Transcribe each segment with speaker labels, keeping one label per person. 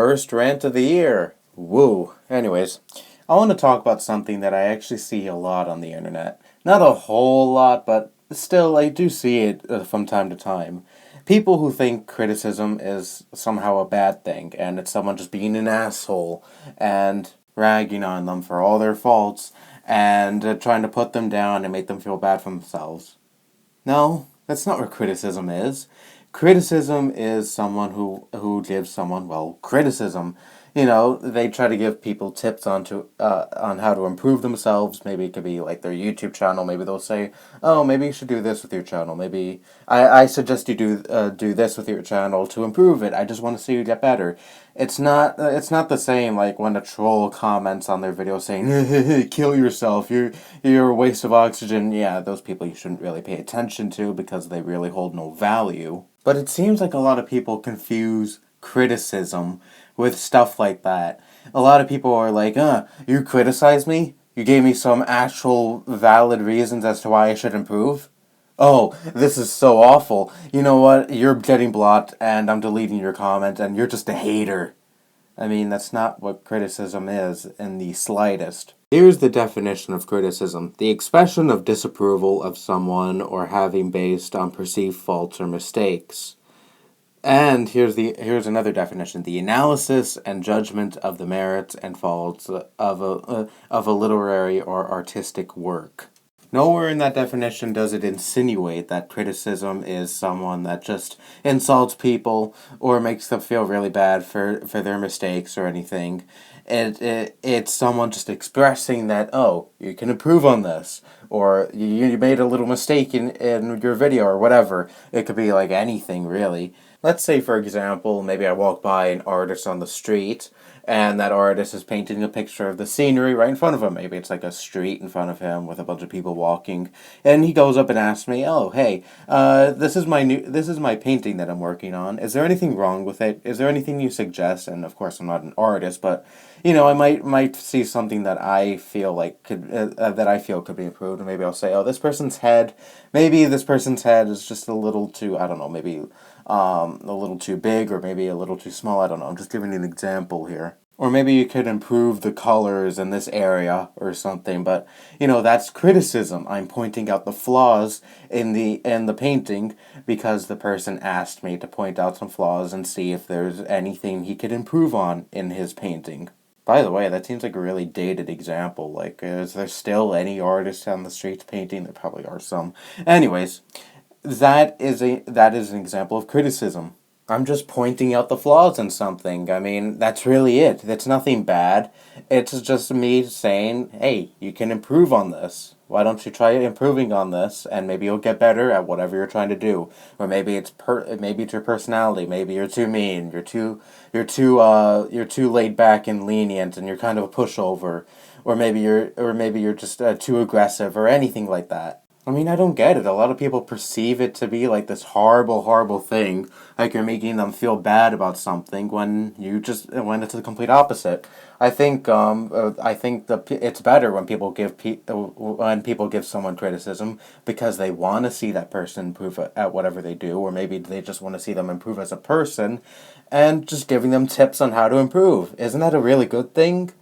Speaker 1: First rant of the year. Woo. Anyways, I want to talk about something that I actually see a lot on the internet. Not a whole lot, but still, I do see it from time to time. People who think criticism is somehow a bad thing, and it's someone just being an asshole, and ragging on them for all their faults, and trying to put them down and make them feel bad for themselves. No, that's not what criticism is. Criticism is someone who gives someone, well, criticism. You know, they try to give people tips on how to improve themselves. Maybe it could be like their YouTube channel. Maybe they'll say, "Oh, maybe you should do this with your channel. Maybe I suggest you do this with your channel to improve it. I just want to see you get better." It's not the same like when a troll comments on their video saying, "Kill yourself. You're a waste of oxygen." Yeah, those people you shouldn't really pay attention to because they really hold no value. But it seems like a lot of people confuse criticism with stuff like that. A lot of people are like, you criticize me? You gave me some actual valid reasons as to why I should improve? Oh, this is so awful. You know what? You're getting blocked and I'm deleting your comment and you're just a hater. I mean, that's not what criticism is in the slightest. Here's the definition of criticism: the expression of disapproval of someone or having based on perceived faults or mistakes. And here's another definition: the analysis and judgment of the merits and faults of a literary or artistic work. Nowhere in that definition does it insinuate that criticism is someone that just insults people or makes them feel really bad for their mistakes or anything. It's someone just expressing that, oh, you can improve on this, or you made a little mistake in your video or whatever. It could be like anything, really. Let's say, for example, maybe I walk by an artist on the street, and that artist is painting a picture of the scenery right in front of him. Maybe it's like a street in front of him with a bunch of people walking, and he goes up and asks me, "Oh, hey, this is my painting that I'm working on. Is there anything wrong with it? Is there anything you suggest?" And of course, I'm not an artist, but I might see something that I feel like could be improved, and maybe I'll say, "Oh, maybe this person's head is just a little too, I don't know, maybe a little too big or maybe a little too small. I don't know. I'm just giving you an example here." Or maybe you could improve the colors in this area or something, but that's criticism. I'm pointing out the flaws in the painting because the person asked me to point out some flaws and see if there's anything he could improve on in his painting. By the way, that seems like a really dated example. Like, is there still any artists on the streets painting? There probably are some. Anyways, that is an example of criticism. I'm just pointing out the flaws in something. I mean, that's really it. It's nothing bad. It's just me saying, "Hey, you can improve on this. Why don't you try improving on this, and maybe you'll get better at whatever you're trying to do." Or maybe it's your personality. Maybe you're too mean. You're too laid back and lenient, and you're kind of a pushover. Or maybe you're just too aggressive, or anything like that. I mean, I don't get it. A lot of people perceive it to be like this horrible, horrible thing, like you're making them feel bad about something when it's the complete opposite. I think it's better when people give someone criticism because they want to see that person improve at whatever they do, or maybe they just want to see them improve as a person, and just giving them tips on how to improve. Isn't that a really good thing?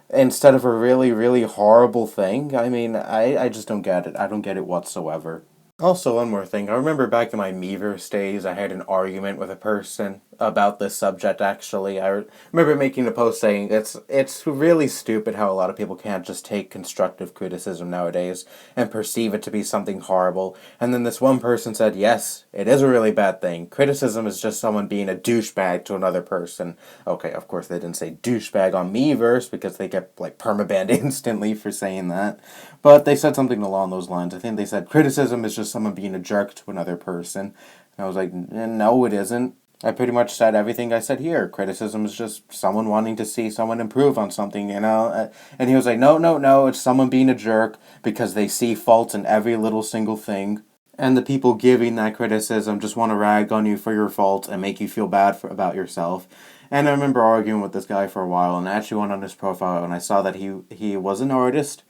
Speaker 1: Instead of a really, really horrible thing. I mean, I just don't get it. I don't get it whatsoever. Also, one more thing. I remember back in my Meverse days, I had an argument with a person about this subject, actually. I remember making a post saying it's really stupid how a lot of people can't just take constructive criticism nowadays and perceive it to be something horrible. And then this one person said, yes, it is a really bad thing. Criticism is just someone being a douchebag to another person. Okay, of course they didn't say douchebag on Meverse because they get like permabanned instantly for saying that. But they said something along those lines. I think they said criticism is just someone being a jerk to another person. And I was like, no, it isn't. I pretty much said everything I said here. Criticism is just someone wanting to see someone improve on something, And he was like, no, it's someone being a jerk because they see faults in every little single thing. And the people giving that criticism just want to rag on you for your faults and make you feel bad about yourself. And I remember arguing with this guy for a while, and I actually went on his profile and I saw that he was an artist.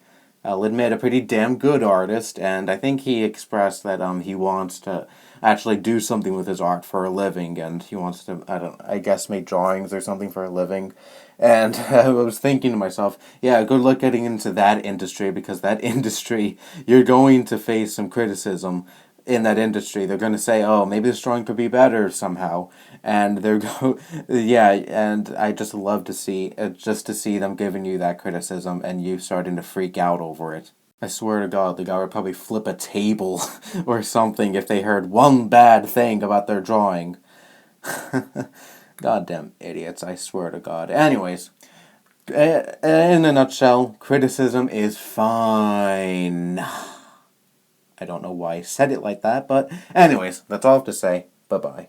Speaker 1: I'll admit, a pretty damn good artist, and I think he expressed that he wants to actually do something with his art for a living, and he wants to, I guess, make drawings or something for a living. And I was thinking to myself, yeah, good luck getting into that industry, because that industry, you're going to face some criticism in that industry. They're going to say, oh, maybe this drawing could be better somehow. And yeah, and I just love to see, just to see them giving you that criticism and you starting to freak out over it. I swear to God, the guy would probably flip a table or something if they heard one bad thing about their drawing. Goddamn idiots, I swear to God. Anyways, in a nutshell, criticism is fine. I don't know why I said it like that, but anyways, that's all I have to say. Bye-bye.